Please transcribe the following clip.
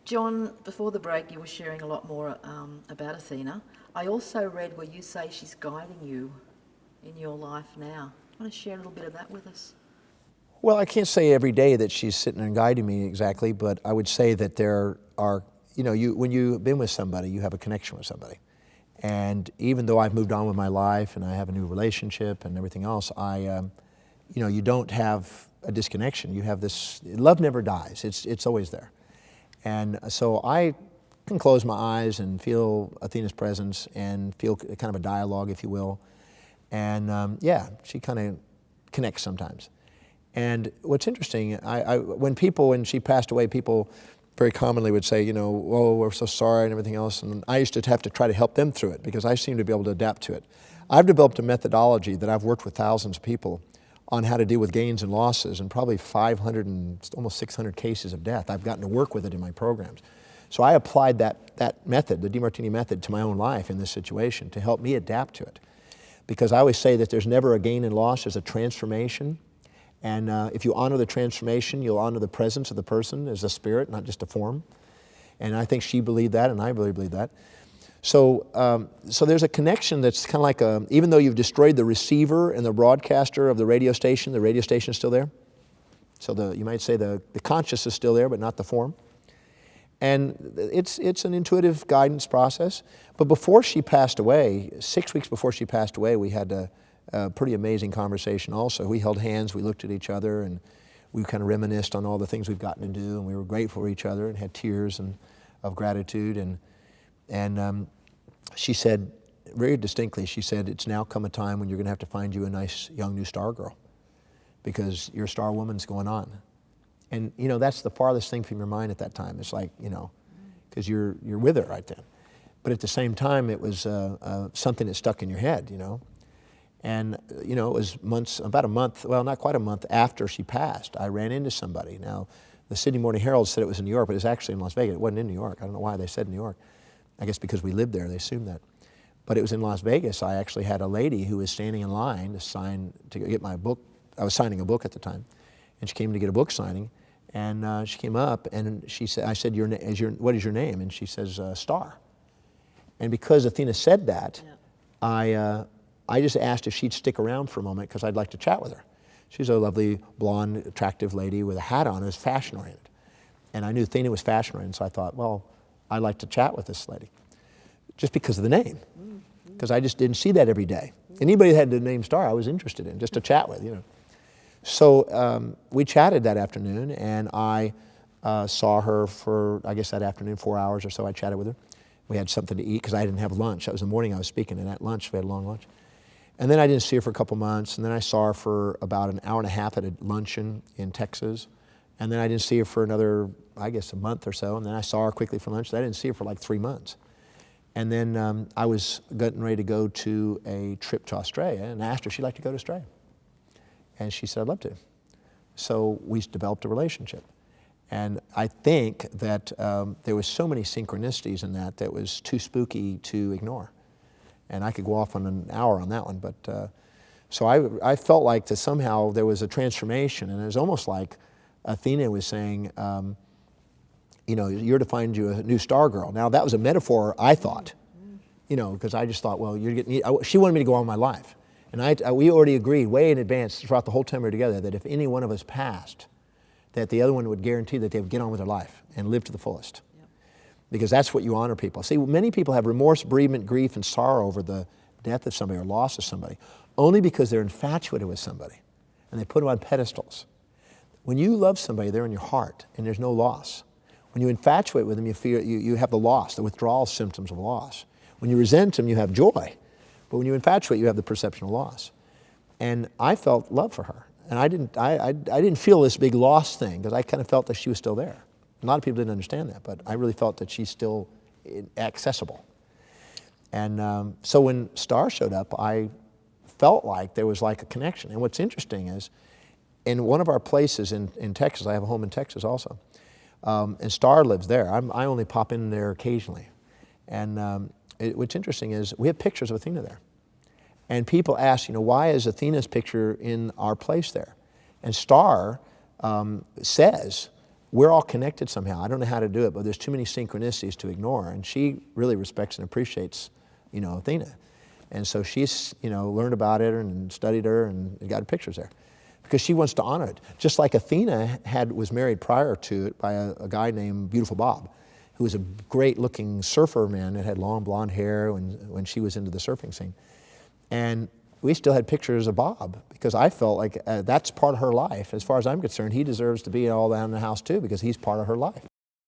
John, before the break, you were sharing a lot more about Athena. I also read where you say she's guiding you in your life now. Want to share a little bit of that with us? Well, I can't say every day that she's sitting and guiding me exactly, but I would say that there are, when you've been with somebody, you have a connection with somebody. And even though I've moved on with my life and I have a new relationship and everything else, you don't have a disconnection. You have this, love never dies. It's always there. And so I can close my eyes and feel Athena's presence and feel kind of a dialogue, if you will. And she kind of connects sometimes. And what's interesting, when she passed away, people very commonly would say, oh, we're so sorry and everything else. And I used to have to try to help them through it because I seem to be able to adapt to it. I've developed a methodology that I've worked with thousands of people on how to deal with gains and losses, and probably 500 and almost 600 cases of death. I've gotten to work with it in my programs. So I applied that method, the Demartini method, to my own life in this situation to help me adapt to it. Because I always say that there's never a gain and loss, there's a transformation. And if you honor the transformation, you'll honor the presence of the person as a spirit, not just a form. And I think she believed that, and I really believe that. So there's a connection that's kind of like even though you've destroyed the receiver and the broadcaster of the radio station is still there. So you might say the conscious is still there, but not the form. And it's an intuitive guidance process. But before she passed away, 6 weeks before she passed away, we had a pretty amazing conversation also. We held hands, we looked at each other, and we kind of reminisced on all the things we've gotten to do, and we were grateful for each other and had tears of gratitude. And she said, very distinctly, she said, it's now come a time when you're going to have to find you a nice young new star girl because your star woman's going on. And, that's the farthest thing from your mind at that time. It's like, because you're with her right then. But at the same time, it was something that stuck in your head, And, it was about a month, well, not quite a month after she passed, I ran into somebody. Now, the Sydney Morning Herald said it was in New York, but it was actually in Las Vegas. It wasn't in New York. I don't know why they said New York. I guess because we lived there, they assumed that. But it was in Las Vegas. I actually had a lady who was standing in line to get my book. I was signing a book at the time. And she came to get a book signing. And she came up and I said, what is your name? And she says, Star. And because Athena said that, yeah. I just asked if she'd stick around for a moment because I'd like to chat with her. She's a lovely, blonde, attractive lady with a hat on who's fashion-oriented. And I knew Athena was fashion-oriented, so I thought, well, I'd like to chat with this lady just because of the name, because I just didn't see that every day. Anybody that had the name Star, I was interested in, just to chat with, So we chatted that afternoon, and I saw her for, I guess that afternoon, 4 hours or so. I chatted with her. We had something to eat because I didn't have lunch. That was the morning I was speaking, and at lunch, we had a long lunch. And then I didn't see her for a couple months, and then I saw her for about an hour and a half at a luncheon in Texas. And then I didn't see her for another, I guess, a month or so. And then I saw her quickly for lunch. I didn't see her for like 3 months. And then I was getting ready to go to a trip to Australia and asked her if she'd like to go to Australia. And she said, I'd love to. So we developed a relationship. And I think that there was so many synchronicities in that was too spooky to ignore. And I could go off on an hour on that one. But so I felt like that somehow there was a transformation. And it was almost like Athena was saying, you're to find you a new star girl. Now, that was a metaphor, I thought, because I just thought, well, she wanted me to go on with my life. And we already agreed way in advance throughout the whole time we were together that if any one of us passed, that the other one would guarantee that they would get on with their life and live to the fullest. Yep. Because that's what you honor people. See, many people have remorse, bereavement, grief, and sorrow over the death of somebody or loss of somebody, only because they're infatuated with somebody and they put them on pedestals. When you love somebody, they're in your heart and there's no loss. When you infatuate with them, you feel you have the loss, the withdrawal symptoms of loss. When you resent them, you have joy. But when you infatuate, you have the perception of loss. And I felt love for her. And I didn't feel this big loss thing because I kind of felt that she was still there. A lot of people didn't understand that, but I really felt that she's still accessible. And so when Star showed up, I felt like there was like a connection. And what's interesting is, in one of our places in Texas, I have a home in Texas also, and Star lives there. I only pop in there occasionally. And what's interesting is we have pictures of Athena there. And people ask, why is Athena's picture in our place there? And Star says we're all connected somehow. I don't know how to do it, but there's too many synchronicities to ignore. And she really respects and appreciates, Athena. And so she's, learned about it and studied her and got pictures there because she wants to honor it. Just like Athena was married prior to it by a guy named Beautiful Bob, who was a great-looking surfer man that had long blonde hair when she was into the surfing scene. And we still had pictures of Bob because I felt like that's part of her life. As far as I'm concerned, he deserves to be all down in the house too because he's part of her life.